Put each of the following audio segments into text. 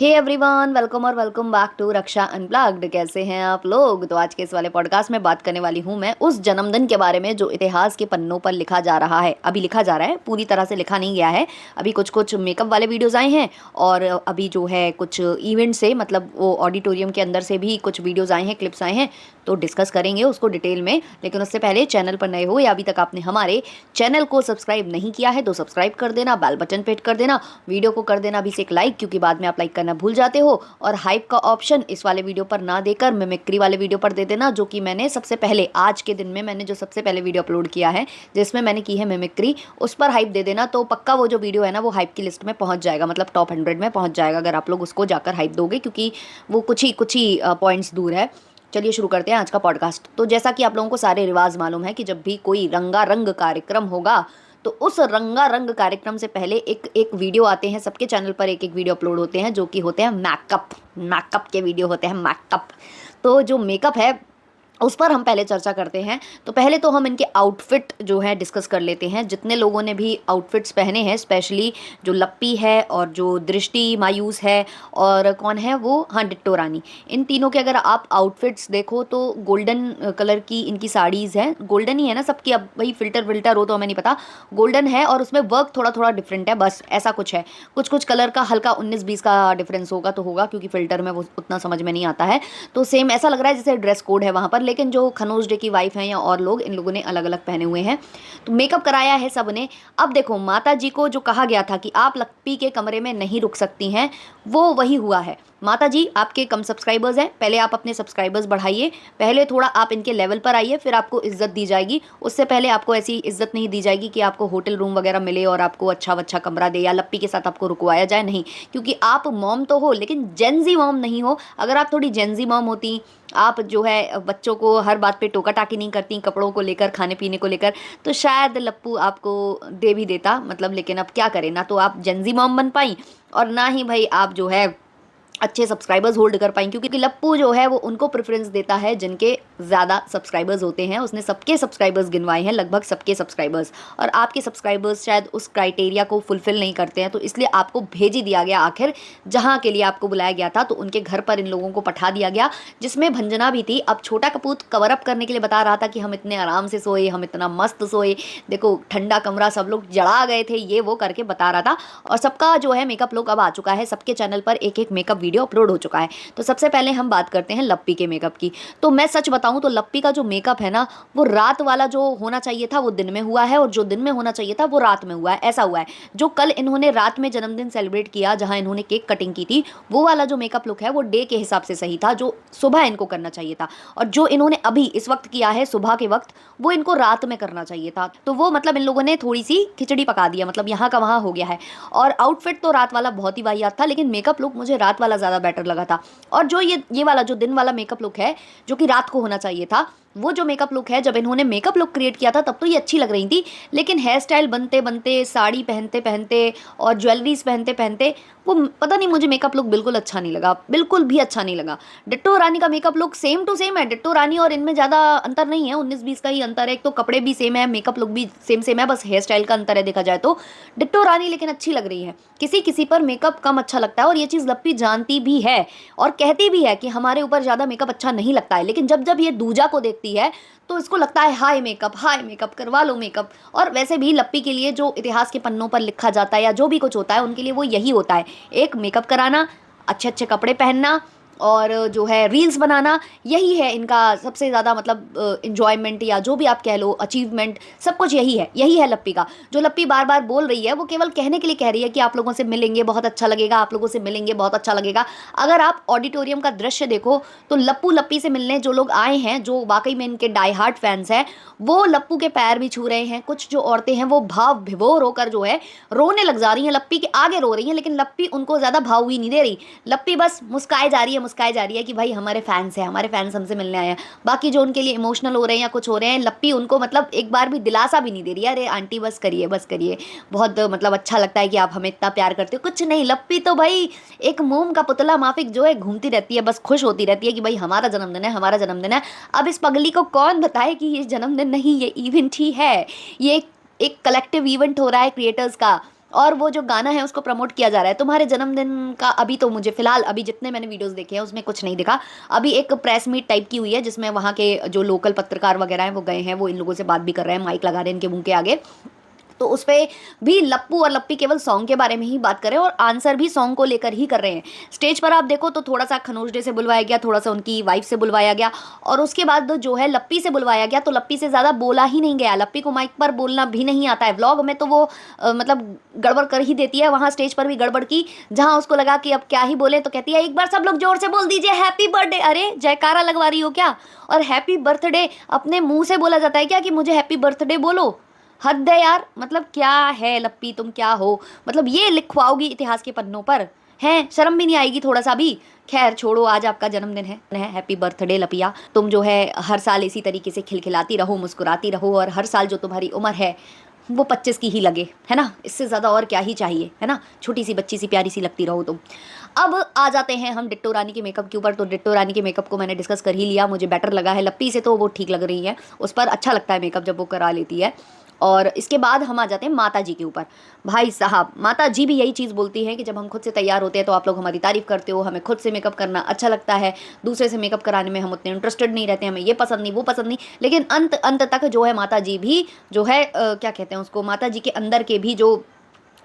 हे everyone, welcome और welcome back to Raksha unplugged. कैसे हैं आप लोग? तो आज के इस वाले पॉडकास्ट में बात करने वाली हूं मैं उस जन्मदिन के बारे में जो इतिहास के पन्नों पर लिखा जा रहा है। अभी लिखा जा रहा है, पूरी तरह से लिखा नहीं गया है। अभी कुछ कुछ मेकअप वाले वीडियोस आए हैं और अभी जो है कुछ इवेंट से, मतलब वो ऑडिटोरियम के अंदर से भी कुछ वीडियोज़ आए हैं, क्लिप्स आए हैं, तो डिस्कस करेंगे उसको डिटेल में। लेकिन उससे पहले चैनल पर नए हो या अभी तक आपने हमारे चैनल को सब्सक्राइब नहीं किया है तो सब्सक्राइब कर देना, बेल बटन पे हिट कर देना, वीडियो को कर देना अभी से एक लाइक, क्योंकि बाद में आप लाइक करना भूल जाते हो। और हाइप का ऑप्शन इस वाले वीडियो पर ना देकर मिमिक्री वाले वीडियो पर दे देना, जो कि मैंने सबसे पहले आज के दिन में मैंने जो सबसे पहले वीडियो अपलोड किया है जिसमें मैंने की है मिमिक्री, उस पर हाइप दे देना। तो पक्का वो जो वीडियो है ना वो हाइप की लिस्ट में पहुंच जाएगा, मतलब टॉप 100 में पहुंच जाएगा अगर आप लोग उसको जाकर हाइप दोगे, क्योंकि वो कुछ ही पॉइंट्स दूर है। चलिए शुरू करते हैं आज का पॉडकास्ट। तो जैसा कि आप लोगों को सारे रिवाज मालूम है कि जब भी कोई रंगारंग कार्यक्रम होगा तो उस रंगारंग कार्यक्रम से पहले एक एक वीडियो आते हैं, सबके चैनल पर एक एक वीडियो अपलोड होते हैं जो कि होते हैं मेकअप के वीडियो होते हैं मेकअप। तो जो मेकअप है उस पर हम पहले चर्चा करते हैं। तो पहले तो हम इनके आउटफिट जो है डिस्कस कर लेते हैं। जितने लोगों ने भी आउटफिट्स पहने हैं, स्पेशली जो लप्पी है और जो दृष्टि मायूस है और कौन है वो, हाँ, डिट्टो रानी, इन तीनों के अगर आप आउटफिट्स देखो तो गोल्डन कलर की इनकी साड़ीज़ हैं। गोल्डन ही है ना सबकी, अब भाई फिल्टर विल्टर हो तो हमें नहीं पता। गोल्डन है और उसमें वर्क थोड़ा थोड़ा डिफरेंट है, बस ऐसा कुछ है। कुछ कुछ कलर का हल्का 19-20 का डिफरेंस होगा तो होगा, क्योंकि फिल्टर में वो उतना समझ में नहीं आता है। तो सेम ऐसा लग रहा है जैसे ड्रेस कोड है वहाँ पर, लेकिन जो खनोज डे की वाइफ हैं या और लोग, इन लोगों ने अलग अलग पहने हुए हैं। तो मेकअप कराया है सबने। अब देखो, माता जी को जो कहा गया था कि आप लप्पी के कमरे में नहीं रुक सकती हैं, वो वही हुआ है। माता जी, आपके कम सब्सक्राइबर्स हैं, पहले आप अपने सब्सक्राइबर्स बढ़ाइए, पहले थोड़ा आप इनके लेवल पर आइए, फिर आपको इज्जत दी जाएगी। उससे पहले आपको ऐसी इज्जत नहीं दी जाएगी कि आपको होटल रूम वगैरह मिले और आपको अच्छा अच्छा कमरा दे या लप्पी के साथ आपको रुकवाया जाए, नहीं। क्योंकि आप मॉम तो हो लेकिन जेंजी मॉम नहीं हो। अगर आप थोड़ी जेंजी मॉम होती, आप जो है बच्चों को हर बात पे टोका टाकी नहीं करती, कपड़ों को लेकर, खाने पीने को लेकर, तो शायद लप्पू आपको दे भी देता, मतलब। लेकिन अब क्या करें, ना तो आप जेंजी मॉम बन पाई और ना ही भाई आप जो है अच्छे सब्सक्राइबर्स होल्ड कर पाएंगे, क्योंकि लप्पू जो है वो उनको प्रेफरेंस देता है जिनके ज़्यादा सब्सक्राइबर्स होते हैं। उसने सबके सब्सक्राइबर्स गिनवाए हैं, लगभग सबके सब्सक्राइबर्स, और आपके सब्सक्राइबर्स शायद उस क्राइटेरिया को फुलफिल नहीं करते हैं, तो इसलिए आपको भेज ही दिया गया। आखिर जहाँ के लिए आपको बुलाया गया था तो उनके घर पर इन लोगों को पठा दिया गया, जिसमें भंजना भी थी। अब छोटा कपूत कवर अप करने के लिए बता रहा था कि हम इतने आराम से सोए, हम इतना मस्त सोए, देखो ठंडा कमरा, सब लोग जला गए थे, ये वो करके बता रहा था। और सबका जो है मेकअप लुक अब आ चुका है, सबके चैनल पर एक एक मेकअप वीडियो अपलोड हो चुका है। तो सबसे पहले हम बात करते हैं लप्पी के मेकअप की। तो मैं सच बताऊं तो लप्पी का जो मेकअप है ना, वो रात वाला जो होना चाहिए था वो दिन में हुआ है, और जो दिन में होना चाहिए था वो रात में हुआ है। ऐसा हुआ है, जो कल इन्होंने रात में जन्मदिन सेलिब्रेट किया, जहां इन्होंने केक कटिंग की थी, वो वाला जो मेकअप लुक है वो डे के हिसाब से सही था, जो सुबह इनको करना चाहिए था। और जो इन्होंने अभी इस वक्त किया है सुबह के वक्त, वो इनको रात में करना चाहिए था। तो वो मतलब इन लोगों ने थोड़ी सी खिचड़ी पका दिया, मतलब यहाँ का वहाँ हो गया है। और आउटफिट तो रात वाला बहुत ही वाहियात था, लेकिन मेकअप लुक मुझे रात वाला ज़्यादा बेटर लगा था। और जो ये वाला जो दिन वाला मेकअप लुक है, जो कि रात को होना चाहिए था, वो जो मेकअप लुक है, जब इन्होंने मेकअप लुक क्रिएट किया था तब तो ये अच्छी लग रही थी, लेकिन हेयर स्टाइल बनते बनते, साड़ी पहनते पहनते और ज्वेलरीज पहनते पहनते, वो पता नहीं, मुझे मेकअप लुक बिल्कुल अच्छा नहीं लगा, बिल्कुल भी अच्छा नहीं लगा। डिट्टो रानी का makeup look same to same है, डिट्टो रानी और इनमें ज़्यादा अंतर नहीं है, 19-20 का ही अंतर है। एक तो कपड़े भी सेम है, मेकअप लुक भी सेम सेम है, बस हेयर स्टाइल का अंतर है देखा जाए तो। डिट्टो रानी लेकिन अच्छी लग रही है, किसी किसी पर मेकअप कम अच्छा लगता है, और ये चीज़ लप्पी जानती भी है और कहती भी है कि हमारे ऊपर ज़्यादा मेकअप अच्छा नहीं लगता है। लेकिन जब जब ये दूजा को देखती है तो इसको लगता है हाय मेकअप करवा लो मेकअप। और वैसे भी लप्पी के लिए जो इतिहास के पन्नों पर लिखा जाता है या जो भी कुछ होता है, उनके लिए वो यही होता है, एक मेकअप कराना, अच्छे अच्छे कपड़े पहनना और जो है रील्स बनाना, यही है इनका सबसे ज़्यादा, मतलब इंजॉयमेंट या जो भी आप कह लो, अचीवमेंट, सब कुछ यही है लप्पी का। जो लप्पी बार बार बोल रही है वो केवल कहने के लिए कह रही है कि आप लोगों से मिलेंगे बहुत अच्छा लगेगा, आप लोगों से मिलेंगे बहुत अच्छा लगेगा। अगर आप ऑडिटोरियम का दृश्य देखो तो लप्पू लप्पी से मिलने जो लोग आए हैं, जो वाकई में इनके डाई हार्ट फैंस हैं, वो लप्पू के पैर भी छू रहे हैं। कुछ जो औरतें हैं वो भाव विभोर होकर जो है रोने लग जा रही हैं, लप्पी के आगे रो रही हैं, लेकिन लप्पी उनको ज़्यादा भाव ही नहीं दे रही। लप्पी बस मुस्काए जा रही है कि भाई हमारे फैंस हैं, हमारे फैंस हमसे मिलने आए हैं। बाकी जो उनके लिए इमोशनल हो रहे हैं या कुछ हो रहे हैं, लप्पी उनको मतलब एक बार भी दिलासा भी नहीं दे रही है, अरे आंटी बस करिए बस करिए, बहुत मतलब अच्छा लगता है कि आप हमें इतना प्यार करते हो। कुछ नहीं, लप्पी तो भाई एक मोम का पुतला माफिक जो है घूमती रहती है, बस खुश होती रहती है कि भाई हमारा जन्मदिन है, हमारा जन्मदिन है। अब इस पगली को कौन बताए कि ये जन्मदिन नहीं, ये इवेंट ही है, ये एक कलेक्टिव इवेंट हो रहा है क्रिएटर्स का। और वो जो गाना है उसको प्रमोट किया जा रहा है। तुम्हारे जन्मदिन का अभी तो मुझे फिलहाल अभी जितने मैंने वीडियोस देखे हैं उसमें कुछ नहीं दिखा। अभी एक प्रेस मीट टाइप की हुई है जिसमें वहाँ के जो लोकल पत्रकार वगैरह हैं वो गए हैं, वो इन लोगों से बात भी कर रहे हैं, माइक लगा रहे हैं इनके मुंह के आगे। तो उस पे भी लप्पू और लप्पी केवल सॉन्ग के बारे में ही बात कर रहे हैं और आंसर भी सॉन्ग को लेकर ही कर रहे हैं। स्टेज पर आप देखो तो थोड़ा सा खनोज डे से बुलवाया गया, थोड़ा सा उनकी वाइफ से बुलवाया गया, और उसके बाद जो है लप्पी से बुलवाया गया तो लप्पी से ज़्यादा बोला ही नहीं गया। लप्पी को माइक पर बोलना भी नहीं आता है। व्लॉग में तो वो मतलब गड़बड़ कर ही देती है, वहाँ स्टेज पर भी गड़बड़ की। जहाँ उसको लगा कि अब क्या ही बोले तो कहती है एक बार सब लोग जोर से बोल दीजिए हैप्पी बर्थडे। अरे जयकारा लगवा रही हो क्या? और हैप्पी बर्थडे अपने मुंह से बोला जाता है क्या कि मुझे हैप्पी बर्थडे बोलो? हद है यार। मतलब क्या है लप्पी, तुम क्या हो? मतलब ये लिखवाओगी इतिहास के पन्नों पर? हैं, शर्म भी नहीं आएगी थोड़ा सा भी? खैर छोड़ो, आज आपका जन्मदिन है, हैप्पी बर्थडे लपिया। तुम जो है हर साल इसी तरीके से खिलखिलाती रहो, मुस्कुराती रहो, और हर साल जो तुम्हारी उम्र है वो 25 की ही लगे, है ना? इससे ज़्यादा और क्या ही चाहिए, है ना? छोटी सी बच्ची सी प्यारी सी लगती रहो तुम। अब आ जाते हैं हम डिट्टो रानी के मेकअप के ऊपर। तो डिट्टो रानी के मेकअप को मैंने डिस्कस कर ही लिया, मुझे बेटर लगा है। लप्पी से तो वो ठीक लग रही है, उस पर अच्छा लगता है मेकअप जब वो करा लेती है। और इसके बाद हम आ जाते हैं माता जी के ऊपर। भाई साहब, माता जी भी यही चीज़ बोलती हैं कि जब हम खुद से तैयार होते हैं तो आप लोग हमारी तारीफ़ करते हो, हमें खुद से मेकअप करना अच्छा लगता है, दूसरे से मेकअप कराने में हम उतने इंटरेस्टेड नहीं रहते, हमें ये पसंद नहीं वो पसंद नहीं। लेकिन अंत अंत तक जो है माता जी भी जो है क्या कहते हैं उसको, माता जी के अंदर के भी जो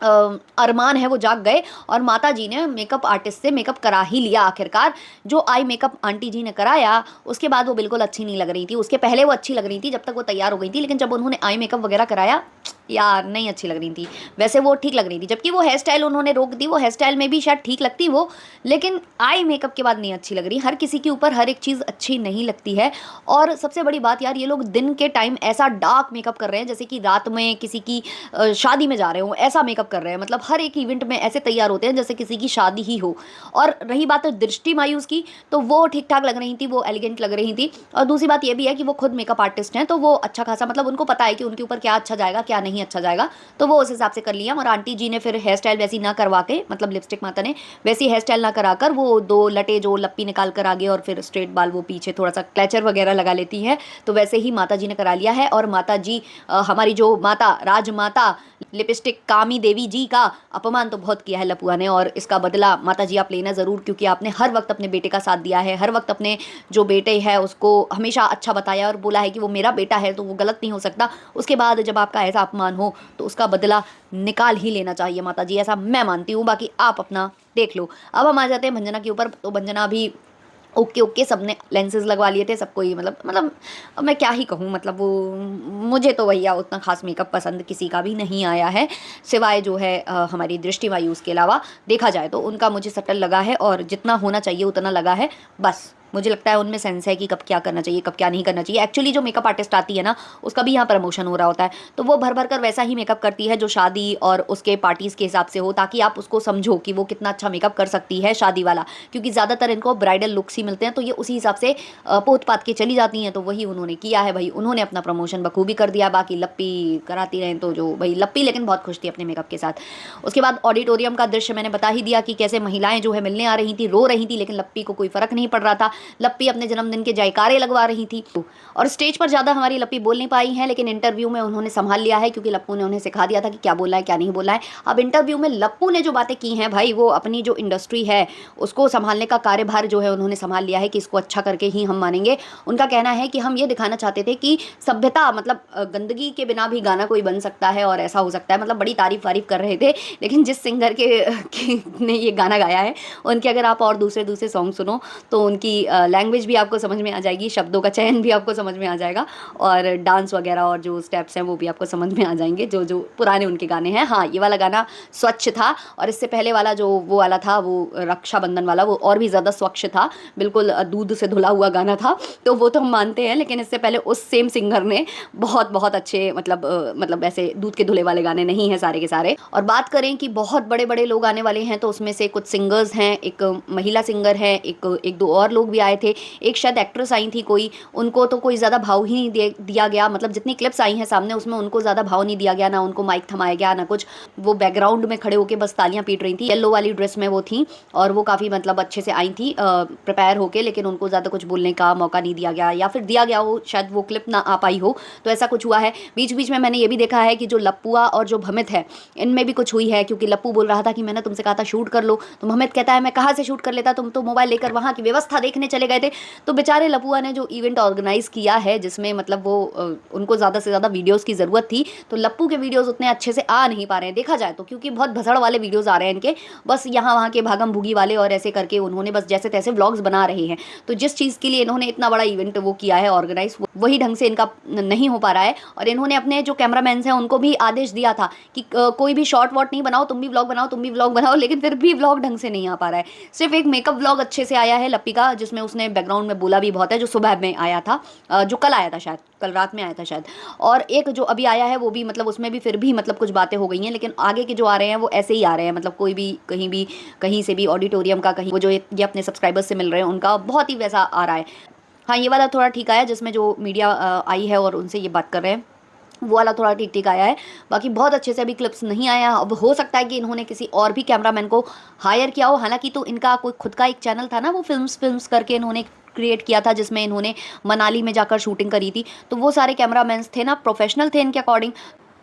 अरमान है वो जाग गए, और माता जी ने मेकअप आर्टिस्ट से मेकअप करा ही लिया आखिरकार। जो आई मेकअप आंटी जी ने कराया उसके बाद वो बिल्कुल अच्छी नहीं लग रही थी। उसके पहले वो अच्छी लग रही थी जब तक वो तैयार हो गई थी, लेकिन जब उन्होंने आई मेकअप वगैरह कराया यार नहीं अच्छी लग रही थी। वैसे वो ठीक लग रही थी, जबकि वो हेयर स्टाइल उन्होंने रोक दी, वो हेयर स्टाइल में भी शायद ठीक लगती वो, लेकिन आई मेकअप के बाद नहीं अच्छी लग रही। हर किसी के ऊपर हर एक चीज़ अच्छी नहीं लगती है। और सबसे बड़ी बात यार, ये लोग दिन के टाइम ऐसा डार्क मेकअप कर रहे हैं जैसे कि रात में किसी की शादी में जा रहे हो, ऐसा मेकअप कर रहे हैं। मतलब हर एक इवेंट में ऐसे तैयार होते हैं जैसे किसी की शादी ही हो। और रही बात दृष्टि मायूस की, तो वो ठीक ठाक लग रही थी, वो एलिगेंट लग रही थी। और दूसरी बात ये भी है कि वो खुद मेकअप आर्टिस्ट हैं, तो वो अच्छा खासा मतलब उनको पता है कि उनके ऊपर क्या अच्छा जाएगा क्या नहीं अच्छा जाएगा, तो वो उस हिसाब से कर लिया। और आंटी जी ने फिर हेयर स्टाइल वैसी ना करवा के, मतलब लिपस्टिक माता ने वैसी हेयर स्टाइल ना कराकर वो दो लटे जो लप्पी निकाल कर आगे और फिर स्ट्रेट बाल वो पीछे थोड़ा सा क्लचर वगैरह लगा लेती हैं, तो वैसे ही माता जी ने करा लिया है। और माता जी हमारी जो माता राजमाता लिपस्टिक कामी देवी जी का अपमान तो बहुत किया है लपुआ ने, और इसका बदला माता जी आप लेना ज़रूर, क्योंकि आपने हर वक्त अपने बेटे का साथ दिया है, हर वक्त अपने जो बेटे है उसको हमेशा अच्छा बताया और बोला है कि वो मेरा बेटा है तो वो गलत नहीं हो सकता। उसके बाद जब आपका ऐसा अपमान हो तो उसका बदला निकाल ही लेना चाहिए माता जी, ऐसा मैं मानती हूँ। बाकी आप अपना देख लो। अब हम आ जाते हैं भंजना के ऊपर। तो भंजना भी ओके ओके, सबने लेंसेज लगवा लिए थे सबको ही, मतलब अब मैं क्या ही कहूँ। मतलब वो मुझे तो भैया उतना खास मेकअप पसंद किसी का भी नहीं आया है, सिवाय जो है हमारी दृष्टि मायूस के अलावा। देखा जाए तो उनका मुझे सटल लगा है, और जितना होना चाहिए उतना लगा है। बस मुझे लगता है उनमें सेंस है कि कब क्या करना चाहिए कब क्या नहीं करना चाहिए। एक्चुअली जो मेकअप आर्टिस्ट आती है ना, उसका भी यहाँ प्रमोशन हो रहा होता है, तो वो भर भर कर वैसा ही मेकअप करती है जो शादी और उसके पार्टीज़ के हिसाब से हो, ताकि आप उसको समझो कि वो कितना अच्छा मेकअप कर सकती है शादी वाला। क्योंकि ज़्यादातर इनको ब्राइडल लुक्स ही मिलते हैं, तो ये उसी हिसाब से पोत पात के चली जाती हैं। तो वही उन्होंने किया है भाई, उन्होंने अपना प्रमोशन बखूबी कर दिया। बाकी लप्पी कराती रहें तो जो भाई, लप्पी लेकिन बहुत खुश थी अपने मेकअप के साथ। उसके बाद ऑडिटोरियम का दृश्य मैंने बता ही दिया कि कैसे महिलाएं जो है मिलने आ रही थी, रो रही थी, लेकिन लप्पी को कोई फर्क नहीं पड़ रहा था। लप्पी अपने जन्मदिन के जयकारे लगवा रही थी। और स्टेज पर ज़्यादा हमारी लप्पी बोल नहीं पाई हैं, लेकिन इंटरव्यू में उन्होंने संभाल लिया है, क्योंकि लप्पू ने उन्हें सिखा दिया था कि क्या बोलना है क्या नहीं बोलना है। अब इंटरव्यू में लप्पू ने जो बातें की हैं भाई, वो अपनी जो इंडस्ट्री है उसको संभालने का कार्यभार जो है उन्होंने संभाल लिया है कि इसको अच्छा करके ही हम मानेंगे। उनका कहना है कि हम ये दिखाना चाहते थे कि सभ्यता, मतलब गंदगी के बिना भी गाना कोई बन सकता है और ऐसा हो सकता है। मतलब बड़ी तारीफ वारीफ कर रहे थे, लेकिन जिस सिंगर ने ये गाना गाया है उनके अगर आप और दूसरे दूसरे सॉन्ग सुनो तो उनकी लैंग्वेज भी आपको समझ में आ जाएगी, शब्दों का चयन भी आपको समझ में आ जाएगा, और डांस वगैरह और जो स्टेप्स हैं वो भी आपको समझ में आ जाएंगे जो जो पुराने उनके गाने हैं। हाँ, ये वाला गाना स्वच्छ था, और इससे पहले वाला जो वो वाला था, वो रक्षाबंधन वाला, वो और भी ज़्यादा स्वच्छ था, बिल्कुल दूध से धुला हुआ गाना था। तो वो तो हम मानते हैं, लेकिन इससे पहले उस सेम सिंगर ने बहुत बहुत अच्छे मतलब ऐसे दूध के धुले वाले गाने नहीं हैं सारे के सारे। और बात करें कि बहुत बड़े बड़े लोग आने वाले हैं, तो उसमें से कुछ सिंगर्स हैं, एक महिला सिंगर है, एक दो और लोग भी भी आए थे, एक शायद एक्ट्रेस आई थी कोई, उनको तो कोई ज़्यादा भाव ही नहीं दिया गया, मतलब जितनी क्लिप्स आई हैं सामने उसमें उनको ज़्यादा भाव नहीं दिया गया, ना उनको माइक थमाया गया ना कुछ, वो बैकग्राउंड में खड़े होकर बस तालियां पीट रही थी। येलो वाली ड्रेस में वो थी और वो काफ़ी मतलब अच्छे से आई थी प्रिपेयर होके, लेकिन उनको ज़्यादा कुछ बोलने का मौका नहीं दिया गया, या फिर दिया गया हो शायद वो क्लिप ना आ पाई हो, तो ऐसा कुछ हुआ है। बीच बीच में मैंने ये भी देखा है कि जो लप्पुआ और जो भमित है इनमें भी कुछ हुई है, क्योंकि लप्पू बोल रहा था कि मैंने तुमसे कहा था शूट कर लो, तो भमित कहता है मैं कहाँ से शूट कर लेता, तुम तो मोबाइल लेकर वहाँ की व्यवस्था देखने चले गए थे। तो बेचारे लप्पुआ ने जो इवेंट ऑर्गेनाइज किया है जिसमें मतलब वो उनको ज़्यादा से ज़्यादा वीडियोस की ज़रूरत थी, तो लप्पू के वीडियोस उतने अच्छे से आ नहीं पा रहे हैं देखा जाए तो, क्योंकि बहुत भसड़ वाले वीडियोस आ रहे हैं इनके, बस यहाँ वहाँ के भागम भूगी वाले, और ऐसे करके उन्होंने बस जैसे तैसे व्लॉग्स बना रहे हैं। तो जिस चीज़ के लिए इन्होंने इतना बड़ा इवेंट वो किया है ऑर्गेनाइज, वही ढंग से इनका नहीं हो पा रहा है। और इन्होंने अपने जो कैमरामैन हैं उनको भी आदेश दिया था कि कोई भी शॉर्ट वॉट नहीं बनाओ, तुम भी व्लॉग बनाओ, तुम भी व्लॉग बनाओ, लेकिन फिर भी व्लॉग ढंग से नहीं आ पा रहा है। सिर्फ एक मेकअप व्लॉग अच्छे से आया है लप्पी का, जिसमें उसने बैकग्राउंड में बोला भी बहुत है, जो सुबह में आया था, जो कल आया था शायद, कल रात में आया था शायद, और एक जो अभी आया है वो भी मतलब उसमें भी फिर भी मतलब कुछ बातें हो गई हैं, लेकिन आगे के जो आ रहे हैं वो ऐसे ही आ रहे हैं, मतलब कोई भी कहीं से भी ऑडिटोरियम का, कहीं वो जो ये अपने सब्सक्राइबर्स से मिल रहे हैं उनका बहुत ही वैसा आ रहा है। हाँ, ये वाला थोड़ा ठीक आया जिसमें जो मीडिया आई है और उनसे ये बात कर रहे हैं, वो वाला थोड़ा ठीक ठीक आया है। बाकी बहुत अच्छे से अभी क्लिप्स नहीं आया। अब हो सकता है कि इन्होंने किसी और भी कैमरामैन को हायर किया हो, हालांकि तो इनका कोई खुद का एक चैनल था ना, वो फिल्म्स करके इन्होंने क्रिएट किया था, जिसमें इन्होंने मनाली में जाकर शूटिंग करी थी, तो वो सारे कैमरामैन्स थे ना प्रोफेशनल थे इनके अकॉर्डिंग,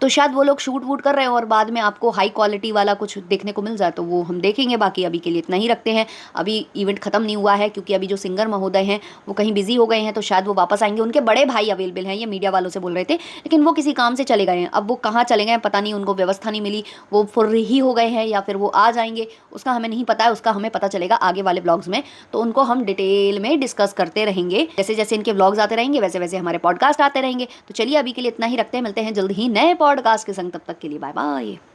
तो शायद वो लोग शूट वूट कर रहे हैं और बाद में आपको हाई क्वालिटी वाला कुछ देखने को मिल जाए तो वो हम देखेंगे। बाकी अभी के लिए इतना ही रखते हैं, अभी इवेंट खत्म नहीं हुआ है, क्योंकि अभी जो सिंगर महोदय हैं वो कहीं बिजी हो गए हैं, तो शायद वो वापस आएंगे। उनके बड़े भाई अवेलेबल हैं, ये मीडिया वालों से बोल रहे थे, लेकिन वो किसी काम से चले गए हैं। अब वो कहाँ चले गए पता नहीं, उनको व्यवस्था नहीं मिली, वो फुर्र ही हो गए हैं या फिर वो आ जाएंगे, उसका हमें नहीं पता है, उसका हमें पता चलेगा आगे वाले ब्लॉग्स में, तो उनको हम डिटेल में डिस्कस करते रहेंगे। जैसे जैसे इनके ब्लॉग्स आते रहेंगे वैसे वैसे हमारे पॉडकास्ट आते रहेंगे। तो चलिए अभी के लिए इतना ही रखते हैं, मिलते हैं जल्द ही नए पॉडकास्ट के संग, तब तक के लिए बाय बाय।